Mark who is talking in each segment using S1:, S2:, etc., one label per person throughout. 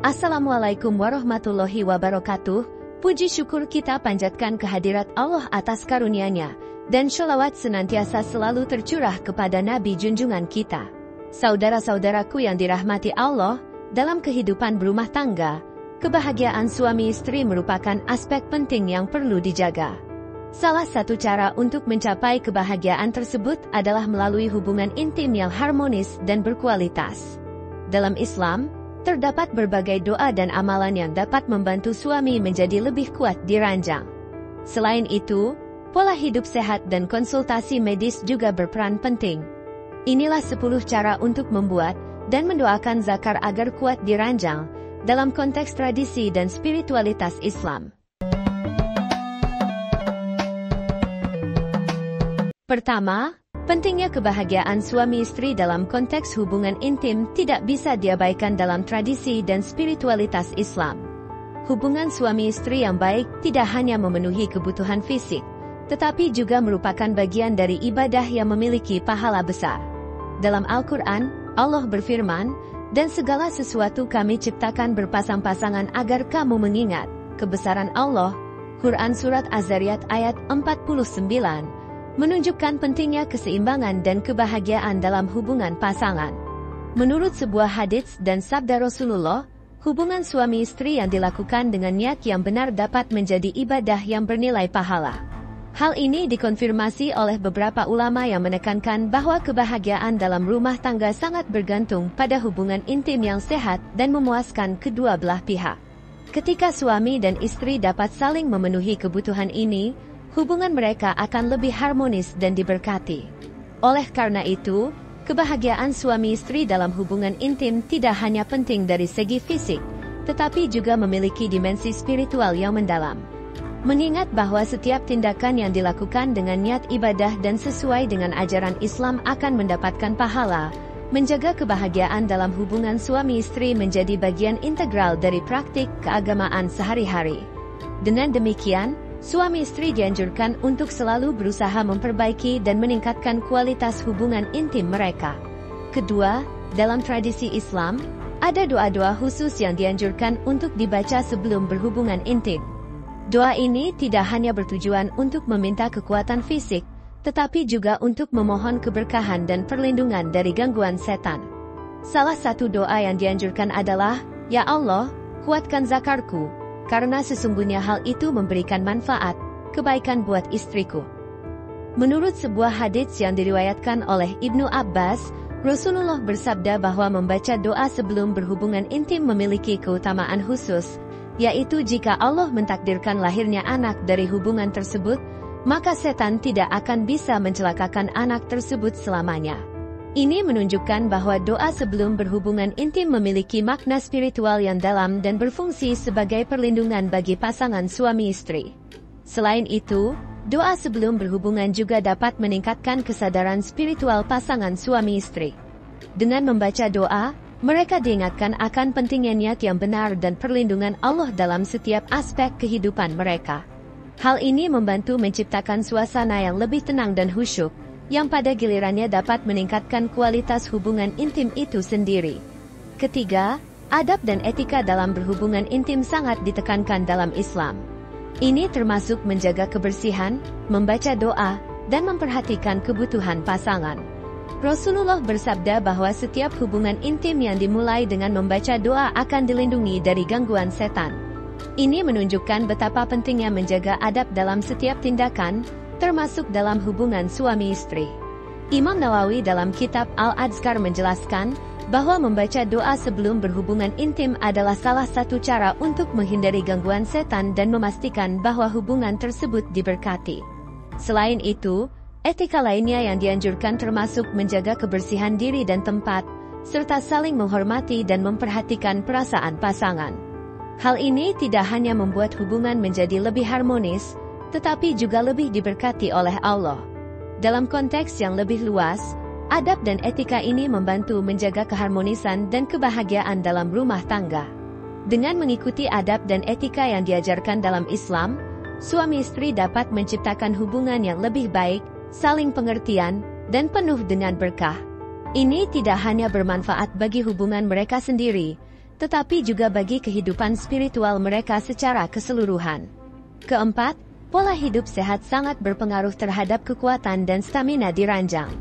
S1: Assalamualaikum warahmatullahi wabarakatuh. Puji syukur kita panjatkan kehadirat Allah atas karunia-Nya, dan sholawat senantiasa selalu tercurah kepada Nabi junjungan kita. Saudara-saudaraku yang dirahmati Allah, dalam kehidupan berumah tangga, kebahagiaan suami istri merupakan aspek penting yang perlu dijaga. Salah satu cara untuk mencapai kebahagiaan tersebut adalah melalui hubungan intim yang harmonis dan berkualitas. Dalam Islam, terdapat berbagai doa dan amalan yang dapat membantu suami menjadi lebih kuat di ranjang. Selain itu, pola hidup sehat dan konsultasi medis juga berperan penting. Inilah 10 cara untuk membuat dan mendoakan zakar agar kuat di ranjang, dalam konteks tradisi dan spiritualitas Islam. Pertama, pentingnya kebahagiaan suami istri dalam konteks hubungan intim tidak bisa diabaikan dalam tradisi dan spiritualitas Islam. Hubungan suami istri yang baik tidak hanya memenuhi kebutuhan fisik, tetapi juga merupakan bagian dari ibadah yang memiliki pahala besar. Dalam Al-Quran, Allah berfirman, "Dan segala sesuatu kami ciptakan berpasang-pasangan agar kamu mengingat kebesaran Allah." Quran Surat Az-Zariyat ayat 49. Menunjukkan pentingnya keseimbangan dan kebahagiaan dalam hubungan pasangan. Menurut sebuah hadits dan sabda Rasulullah, hubungan suami istri yang dilakukan dengan niat yang benar dapat menjadi ibadah yang bernilai pahala. Hal ini dikonfirmasi oleh beberapa ulama yang menekankan bahwa kebahagiaan dalam rumah tangga sangat bergantung pada hubungan intim yang sehat dan memuaskan kedua belah pihak. Ketika suami dan istri dapat saling memenuhi kebutuhan ini, hubungan mereka akan lebih harmonis dan diberkati. Oleh karena itu, kebahagiaan suami istri dalam hubungan intim tidak hanya penting dari segi fisik, tetapi juga memiliki dimensi spiritual yang mendalam. Mengingat bahwa setiap tindakan yang dilakukan dengan niat ibadah dan sesuai dengan ajaran Islam akan mendapatkan pahala, menjaga kebahagiaan dalam hubungan suami istri menjadi bagian integral dari praktik keagamaan sehari-hari. Dengan demikian, suami istri dianjurkan untuk selalu berusaha memperbaiki dan meningkatkan kualitas hubungan intim mereka. Kedua, dalam tradisi Islam, ada doa-doa khusus yang dianjurkan untuk dibaca sebelum berhubungan intim. Doa ini tidak hanya bertujuan untuk meminta kekuatan fisik, tetapi juga untuk memohon keberkahan dan perlindungan dari gangguan setan. Salah satu doa yang dianjurkan adalah, "Ya Allah, kuatkan zakarku, karena sesungguhnya hal itu memberikan manfaat, kebaikan buat istriku." Menurut sebuah hadits yang diriwayatkan oleh Ibnu Abbas, Rasulullah bersabda bahwa membaca doa sebelum berhubungan intim memiliki keutamaan khusus, yaitu jika Allah mentakdirkan lahirnya anak dari hubungan tersebut, maka setan tidak akan bisa mencelakakan anak tersebut selamanya. Ini menunjukkan bahwa doa sebelum berhubungan intim memiliki makna spiritual yang dalam dan berfungsi sebagai perlindungan bagi pasangan suami istri. Selain itu, doa sebelum berhubungan juga dapat meningkatkan kesadaran spiritual pasangan suami istri. Dengan membaca doa, mereka diingatkan akan pentingnya niat yang benar dan perlindungan Allah dalam setiap aspek kehidupan mereka. Hal ini membantu menciptakan suasana yang lebih tenang dan khusyuk, yang pada gilirannya dapat meningkatkan kualitas hubungan intim itu sendiri. Ketiga, adab dan etika dalam berhubungan intim sangat ditekankan dalam Islam. Ini termasuk menjaga kebersihan, membaca doa, dan memperhatikan kebutuhan pasangan. Rasulullah bersabda bahwa setiap hubungan intim yang dimulai dengan membaca doa akan dilindungi dari gangguan setan. Ini menunjukkan betapa pentingnya menjaga adab dalam setiap tindakan, termasuk dalam hubungan suami istri. Imam Nawawi dalam kitab Al-Adhkar menjelaskan bahwa membaca doa sebelum berhubungan intim adalah salah satu cara untuk menghindari gangguan setan dan memastikan bahwa hubungan tersebut diberkati. Selain itu, etika lainnya yang dianjurkan termasuk menjaga kebersihan diri dan tempat, serta saling menghormati dan memperhatikan perasaan pasangan. Hal ini tidak hanya membuat hubungan menjadi lebih harmonis, tetapi juga lebih diberkati oleh Allah. Dalam konteks yang lebih luas, adab dan etika ini membantu menjaga keharmonisan dan kebahagiaan dalam rumah tangga. Dengan mengikuti adab dan etika yang diajarkan dalam Islam, suami istri dapat menciptakan hubungan yang lebih baik, saling pengertian, dan penuh dengan berkah. Ini tidak hanya bermanfaat bagi hubungan mereka sendiri, tetapi juga bagi kehidupan spiritual mereka secara keseluruhan. Keempat, pola hidup sehat sangat berpengaruh terhadap kekuatan dan stamina di ranjang.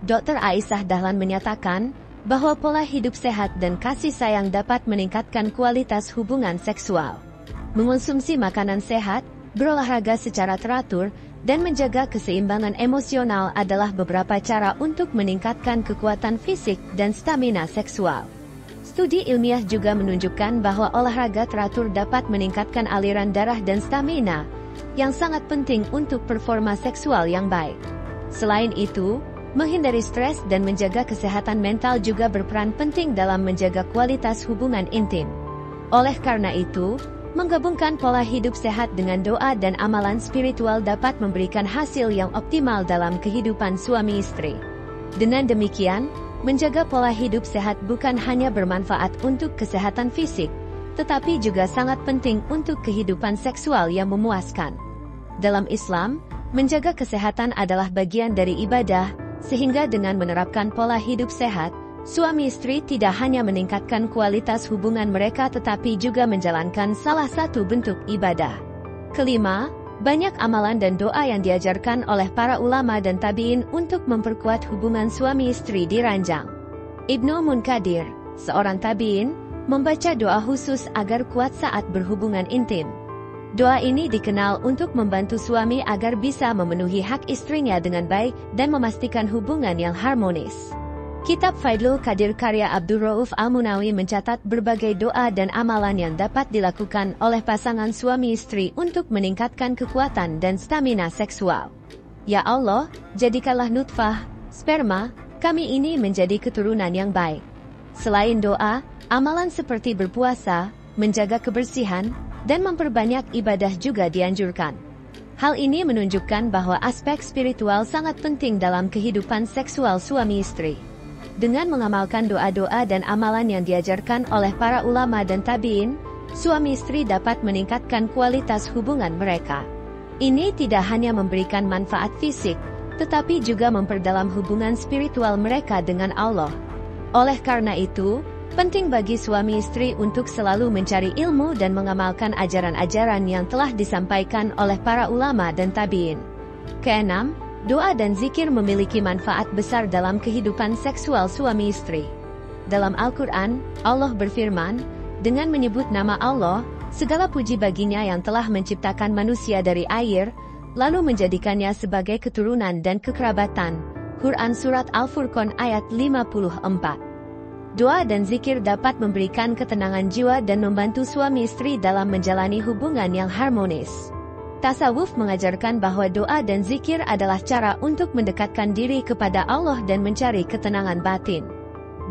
S1: Dr. Aisyah Dahlan menyatakan bahwa pola hidup sehat dan kasih sayang dapat meningkatkan kualitas hubungan seksual. Mengonsumsi makanan sehat, berolahraga secara teratur, dan menjaga keseimbangan emosional adalah beberapa cara untuk meningkatkan kekuatan fisik dan stamina seksual. Studi ilmiah juga menunjukkan bahwa olahraga teratur dapat meningkatkan aliran darah dan stamina, yang sangat penting untuk performa seksual yang baik. Selain itu, menghindari stres dan menjaga kesehatan mental juga berperan penting dalam menjaga kualitas hubungan intim. Oleh karena itu, menggabungkan pola hidup sehat dengan doa dan amalan spiritual dapat memberikan hasil yang optimal dalam kehidupan suami istri. Dengan demikian, menjaga pola hidup sehat bukan hanya bermanfaat untuk kesehatan fisik, tetapi juga sangat penting untuk kehidupan seksual yang memuaskan. Dalam Islam, menjaga kesehatan adalah bagian dari ibadah, sehingga dengan menerapkan pola hidup sehat, suami istri tidak hanya meningkatkan kualitas hubungan mereka tetapi juga menjalankan salah satu bentuk ibadah. Kelima, banyak amalan dan doa yang diajarkan oleh para ulama dan tabi'in untuk memperkuat hubungan suami istri di ranjang. Ibnu Munkadir, seorang tabi'in, membaca doa khusus agar kuat saat berhubungan intim. Doa ini dikenal untuk membantu suami agar bisa memenuhi hak istrinya dengan baik dan memastikan hubungan yang harmonis. Kitab Faidlul Qadir karya Abdul Rauf Al-Munawi mencatat berbagai doa dan amalan yang dapat dilakukan oleh pasangan suami istri untuk meningkatkan kekuatan dan stamina seksual. Ya Allah, jadikanlah nutfah, sperma, kami ini menjadi keturunan yang baik. Selain doa, amalan seperti berpuasa, menjaga kebersihan, dan memperbanyak ibadah juga dianjurkan. Hal ini menunjukkan bahwa aspek spiritual sangat penting dalam kehidupan seksual suami istri. Dengan mengamalkan doa-doa dan amalan yang diajarkan oleh para ulama dan tabi'in, suami istri dapat meningkatkan kualitas hubungan mereka. Ini tidak hanya memberikan manfaat fisik, tetapi juga memperdalam hubungan spiritual mereka dengan Allah. Oleh karena itu, penting bagi suami istri untuk selalu mencari ilmu dan mengamalkan ajaran-ajaran yang telah disampaikan oleh para ulama dan tabi'in. Keenam, doa dan zikir memiliki manfaat besar dalam kehidupan seksual suami istri. Dalam Al-Quran, Allah berfirman, dengan menyebut nama Allah, segala puji baginya yang telah menciptakan manusia dari air, lalu menjadikannya sebagai keturunan dan kekerabatan. Quran Surat Al-Furqan ayat 54. Doa dan zikir dapat memberikan ketenangan jiwa dan membantu suami istri dalam menjalani hubungan yang harmonis. Tasawuf mengajarkan bahwa doa dan zikir adalah cara untuk mendekatkan diri kepada Allah dan mencari ketenangan batin.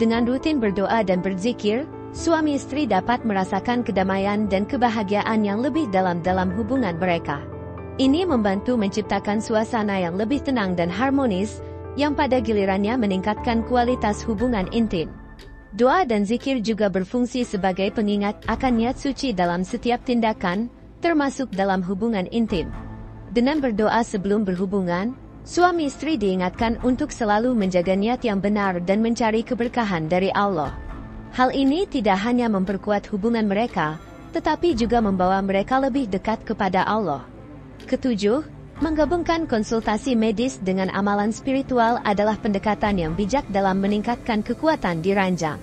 S1: Dengan rutin berdoa dan berzikir, suami istri dapat merasakan kedamaian dan kebahagiaan yang lebih dalam hubungan mereka. Ini membantu menciptakan suasana yang lebih tenang dan harmonis, yang pada gilirannya meningkatkan kualitas hubungan intim. Doa dan zikir juga berfungsi sebagai pengingat akan niat suci dalam setiap tindakan, termasuk dalam hubungan intim. Dengan berdoa sebelum berhubungan, suami istri diingatkan untuk selalu menjaga niat yang benar dan mencari keberkahan dari Allah. Hal ini tidak hanya memperkuat hubungan mereka, tetapi juga membawa mereka lebih dekat kepada Allah. Ketujuh, menggabungkan konsultasi medis dengan amalan spiritual adalah pendekatan yang bijak dalam meningkatkan kekuatan di ranjang.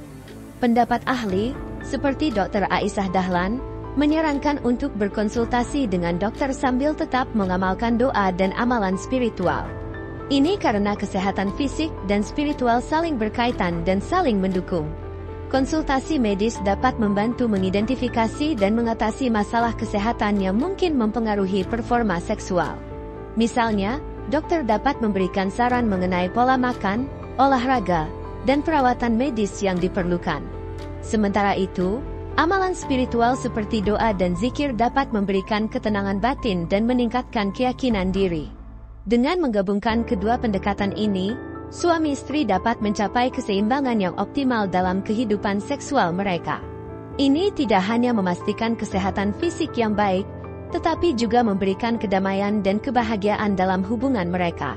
S1: Pendapat ahli, seperti Dr. Aisyah Dahlan, menyarankan untuk berkonsultasi dengan dokter sambil tetap mengamalkan doa dan amalan spiritual. Ini karena kesehatan fisik dan spiritual saling berkaitan dan saling mendukung. Konsultasi medis dapat membantu mengidentifikasi dan mengatasi masalah kesehatan yang mungkin mempengaruhi performa seksual. Misalnya, dokter dapat memberikan saran mengenai pola makan, olahraga, dan perawatan medis yang diperlukan. Sementara itu, amalan spiritual seperti doa dan zikir dapat memberikan ketenangan batin dan meningkatkan keyakinan diri. Dengan menggabungkan kedua pendekatan ini, suami istri dapat mencapai keseimbangan yang optimal dalam kehidupan seksual mereka. Ini tidak hanya memastikan kesehatan fisik yang baik, tetapi juga memberikan kedamaian dan kebahagiaan dalam hubungan mereka.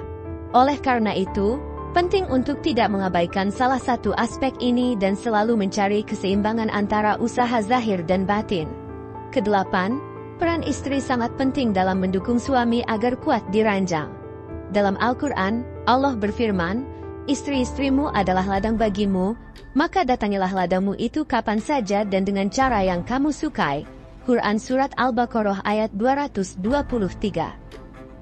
S1: Oleh karena itu, Penting untuk tidak mengabaikan salah satu aspek ini dan selalu mencari keseimbangan antara usaha zahir dan batin. Kedelapan, peran istri sangat penting dalam mendukung suami agar kuat di ranjang. Dalam Al-Quran, Allah berfirman, "Istri-istrimu adalah ladang bagimu, maka datangilah ladangmu itu kapan saja dan dengan cara yang kamu sukai." Quran Surat Al-Baqarah ayat 223.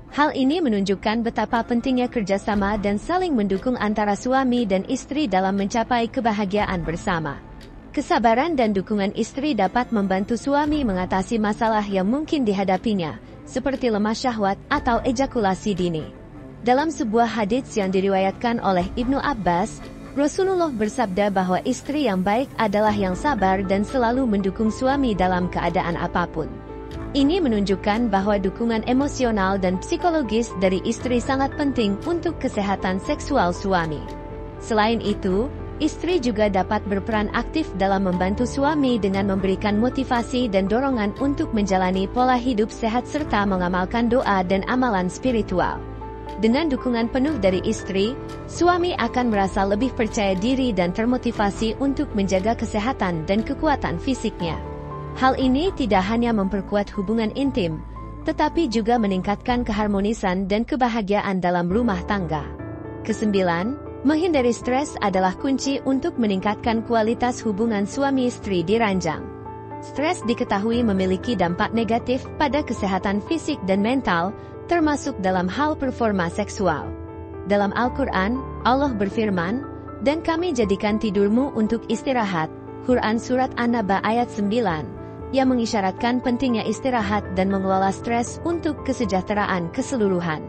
S1: Hal ini menunjukkan betapa pentingnya kerjasama dan saling mendukung antara suami dan istri dalam mencapai kebahagiaan bersama. Kesabaran dan dukungan istri dapat membantu suami mengatasi masalah yang mungkin dihadapinya, seperti lemah syahwat atau ejakulasi dini. Dalam sebuah hadits yang diriwayatkan oleh Ibnu Abbas, Rasulullah bersabda bahwa istri yang baik adalah yang sabar dan selalu mendukung suami dalam keadaan apapun. Ini menunjukkan bahwa dukungan emosional dan psikologis dari istri sangat penting untuk kesehatan seksual suami. Selain itu, istri juga dapat berperan aktif dalam membantu suami dengan memberikan motivasi dan dorongan untuk menjalani pola hidup sehat serta mengamalkan doa dan amalan spiritual. Dengan dukungan penuh dari istri, suami akan merasa lebih percaya diri dan termotivasi untuk menjaga kesehatan dan kekuatan fisiknya. Hal ini tidak hanya memperkuat hubungan intim, tetapi juga meningkatkan keharmonisan dan kebahagiaan dalam rumah tangga. Kesembilan, menghindari stres adalah kunci untuk meningkatkan kualitas hubungan suami istri di ranjang. Stres diketahui memiliki dampak negatif pada kesehatan fisik dan mental, termasuk dalam hal performa seksual. Dalam Al-Quran, Allah berfirman, "Dan kami jadikan tidurmu untuk istirahat." Quran Surat An-Naba ayat 9. Yang mengisyaratkan pentingnya istirahat dan mengelola stres untuk kesejahteraan keseluruhan.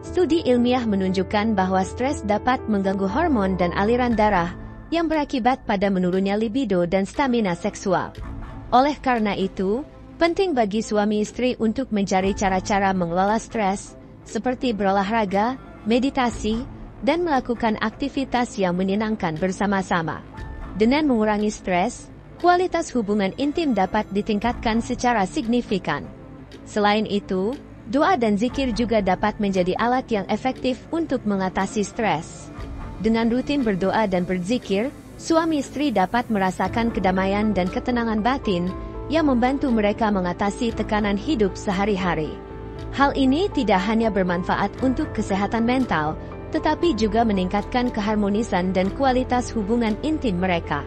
S1: Studi ilmiah menunjukkan bahwa stres dapat mengganggu hormon dan aliran darah, yang berakibat pada menurunnya libido dan stamina seksual. Oleh karena itu, penting bagi suami istri untuk mencari cara-cara mengelola stres, seperti berolahraga, meditasi, dan melakukan aktivitas yang menyenangkan bersama-sama. Dengan mengurangi stres, kualitas hubungan intim dapat ditingkatkan secara signifikan. Selain itu, doa dan zikir juga dapat menjadi alat yang efektif untuk mengatasi stres. Dengan rutin berdoa dan berzikir, suami istri dapat merasakan kedamaian dan ketenangan batin yang membantu mereka mengatasi tekanan hidup sehari-hari. Hal ini tidak hanya bermanfaat untuk kesehatan mental, tetapi juga meningkatkan keharmonisan dan kualitas hubungan intim mereka.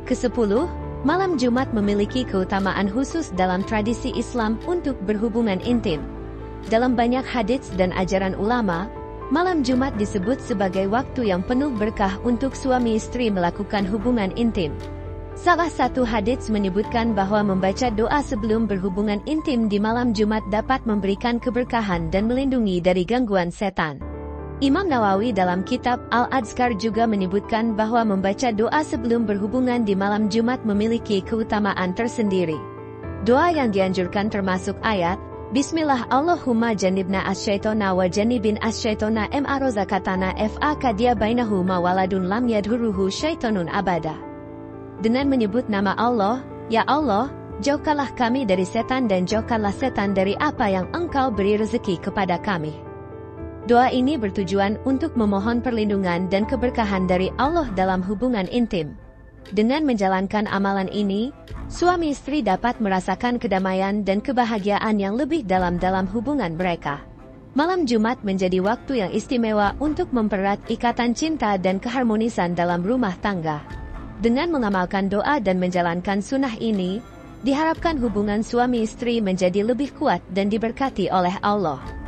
S1: Kesepuluh, malam Jumat memiliki keutamaan khusus dalam tradisi Islam untuk berhubungan intim. Dalam banyak hadits dan ajaran ulama, malam Jumat disebut sebagai waktu yang penuh berkah untuk suami istri melakukan hubungan intim. Salah satu hadits menyebutkan bahwa membaca doa sebelum berhubungan intim di malam Jumat dapat memberikan keberkahan dan melindungi dari gangguan setan. Imam Nawawi dalam kitab Al-Adhkar juga menyebutkan bahwa membaca doa sebelum berhubungan di malam Jumat memiliki keutamaan tersendiri. Doa yang dianjurkan termasuk ayat, Bismillah Allahumma janibna asyaitona wa janibin asyaitona ma rozakatana fa kadia bainahuma waladun lam yadhuruhu syaitonun abada. Dengan menyebut nama Allah, Ya Allah, jauhkanlah kami dari setan dan jauhkanlah setan dari apa yang Engkau beri rezeki kepada kami. Doa ini bertujuan untuk memohon perlindungan dan keberkahan dari Allah dalam hubungan intim. Dengan menjalankan amalan ini, suami istri dapat merasakan kedamaian dan kebahagiaan yang lebih dalam hubungan mereka. Malam Jumat menjadi waktu yang istimewa untuk mempererat ikatan cinta dan keharmonisan dalam rumah tangga. Dengan mengamalkan doa dan menjalankan sunnah ini, diharapkan hubungan suami istri menjadi lebih kuat dan diberkati oleh Allah.